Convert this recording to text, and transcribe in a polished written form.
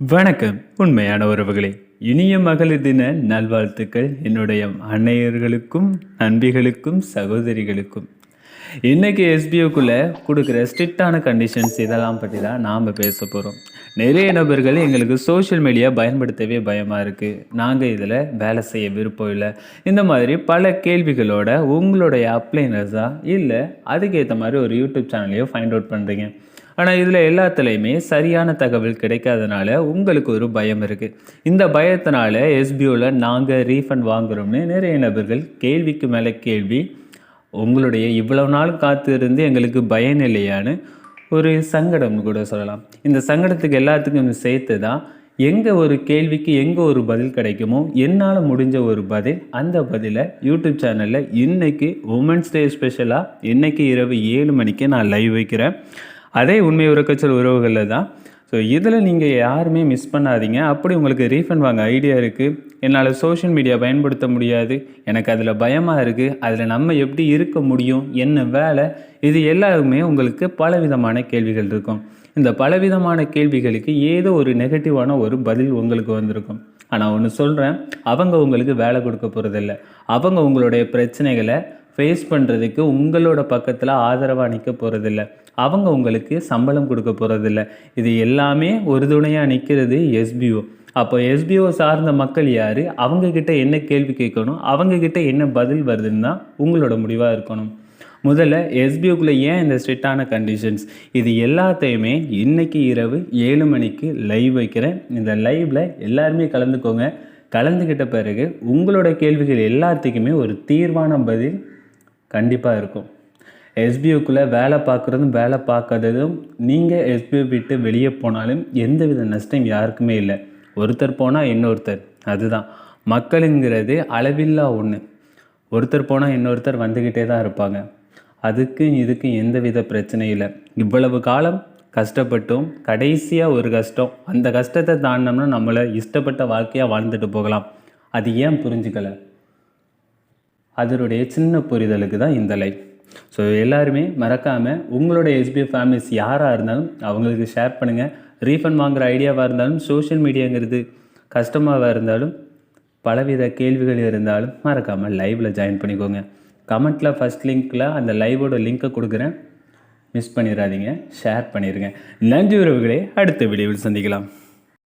வணக்கம் உண்மையான உறவுகளே. இனிய மகளிர் தின நல்வாழ்த்துக்கள் என்னுடைய அன்னையர்களுக்கும், நண்பிகளுக்கும், சகோதரிகளுக்கும். இன்னைக்கு எஸ்பிஓக்குள்ளே கொடுக்குற ஸ்ட்ரிக்டான கண்டிஷன்ஸ் இதெல்லாம் பற்றி தான் நாம் பேச போகிறோம். நிறைய நபர்கள் எங்களுக்கு சோஷியல் மீடியா பயன்படுத்தவே பயமாக இருக்குது, நாங்கள் இதில் வேலை செய்ய விருப்பம் இல்லை, இந்த மாதிரி பல கேள்விகளோட உங்களுடைய அப்ளைனர்ஸாக இல்லை அதுக்கேற்ற மாதிரி ஒரு யூடியூப் சேனலையோ ஃபைண்ட் அவுட் பண்ணுறீங்க. ஆனால் இதில் எல்லாத்துலேயுமே சரியான தகவல் கிடைக்காதனால உங்களுக்கு ஒரு பயம் இருக்குது. இந்த பயத்தினால எஸ்பிஓவில் நாங்கள் ரீஃபண்ட் வாங்குகிறோம்னு நிறைய நபர்கள் கேள்விக்கு மேலே கேள்வி, உங்களுடைய இவ்வளவு நாள் காத்து இருந்து எங்களுக்கு பயன் இல்லையான்னு ஒரு சங்கடம்னு கூட சொல்லலாம். இந்த சங்கடத்துக்கு எல்லாத்துக்கும் சேர்த்து தான் எங்கே ஒரு கேள்விக்கு எங்கே ஒரு பதில் கிடைக்குமோ என்னால் முடிஞ்ச ஒரு பதில், அந்த பதிலை யூடியூப் சேனலில் இன்றைக்கி உமன்ஸ் டே ஸ்பெஷலாக இன்றைக்கி இரவு 7 மணிக்கு நான் லைவ் வைக்கிறேன். அதே உண்மை உறக்கச்சல் உறவுகளில் தான். ஸோ இதில் நீங்கள் யாருமே மிஸ் பண்ணாதீங்க. அப்படி உங்களுக்கு ரீஃபண்ட் வாங்க ஐடியா இருக்குது, என்னால் சோஷியல் மீடியா பயன்படுத்த முடியாது, எனக்கு அதில் பயமாக இருக்குது, அதில் நம்ம எப்படி இருக்க முடியும், என்ன வேலை, இது எல்லாருமே உங்களுக்கு பலவிதமான கேள்விகள் இருக்கும். இந்த பலவிதமான கேள்விகளுக்கு ஏதோ ஒரு நெகட்டிவான ஒரு பதில் உங்களுக்கு வந்திருக்கும். ஆனால் ஒன்று சொல்கிறேன், அவங்க உங்களுக்கு வேலை கொடுக்க போகிறதில்ல, அவங்க உங்களுடைய பிரச்சனைகளை ஃபேஸ் பண்ணுறதுக்கு உங்களோட பக்கத்தில் ஆதரவாக நிற்க போகிறதில்ல, அவங்க உங்களுக்கு சம்பளம் கொடுக்க போகிறதில்ல. இது எல்லாமே ஒரு துணையாக நிற்கிறது எஸ்பிஓ. அப்போ எஸ்பிஓ சார்ந்த மக்கள் யார், அவங்கக்கிட்ட என்ன கேள்வி கேட்கணும், அவங்கக்கிட்ட என்ன பதில் வருதுன்னு தான் உங்களோட முடிவாக இருக்கணும். முதல்ல எஸ்பிஓக்குள்ளே ஏன் இந்த ஸ்ட்ரிக்டான கண்டிஷன்ஸ், இது எல்லாத்தையுமே இன்றைக்கி இரவு 7 மணிக்கு லைவ் வைக்கிறேன். இந்த லைவில் எல்லாருமே கலந்துக்கோங்க. கலந்துக்கிட்ட பிறகு உங்களோட கேள்விகள் எல்லாத்துக்குமே ஒரு தீர்வான பதில் கண்டிப்பாக இருக்கும். எஸ்பிஓக்குள்ளே வேலை பார்க்குறதும் வேலை பார்க்காததும், நீங்கள் எஸ்பிஓ விட்டு வெளியே போனாலும் எந்தவித நஷ்டம் யாருக்குமே இல்லை. ஒருத்தர் போனால் இன்னொருத்தர், அதுதான் மக்களுங்கிறது அளவில்லா ஒன்று. ஒருத்தர் போனால் இன்னொருத்தர் வந்துக்கிட்டே தான் இருப்பாங்க. அதுக்கு இதுக்கு எந்தவித பிரச்சனையும் இல்லை. இவ்வளவு காலம் கஷ்டப்பட்டும் கடைசியாக ஒரு கஷ்டம், அந்த கஷ்டத்தை தாண்டினோம்னா நம்மளை இஷ்டப்பட்ட வாழ்க்கையாக வாழ்ந்துட்டு போகலாம். அது ஏன் புரிஞ்சுக்கலை, அதனுடைய சின்ன புரிதலுக்கு தான் இந்த லைஃப். ஸோ எல்லாருமே மறக்காமல் உங்களோட எஸ்பிஓ ஃபேமிலிஸ் யாராக இருந்தாலும் அவங்களுக்கு ஷேர் பண்ணுங்கள். ரீஃபண்ட் வாங்குகிற ஐடியாவாக இருந்தாலும், சோஷியல் மீடியாங்கிறது கஷ்டமாக இருந்தாலும், பலவித கேள்விகள் இருந்தாலும் மறக்காமல் லைவில் ஜாயின் பண்ணிக்கோங்க. கமெண்ட்டில் ஃபஸ்ட் லிங்க்கில் அந்த லைவோட லிங்க்கை கொடுக்குறேன், மிஸ் பண்ணிடாதீங்க, ஷேர் பண்ணிடுங்க. நன்றி உறவுகளே, அடுத்த வீடியோவில் சந்திக்கலாம்.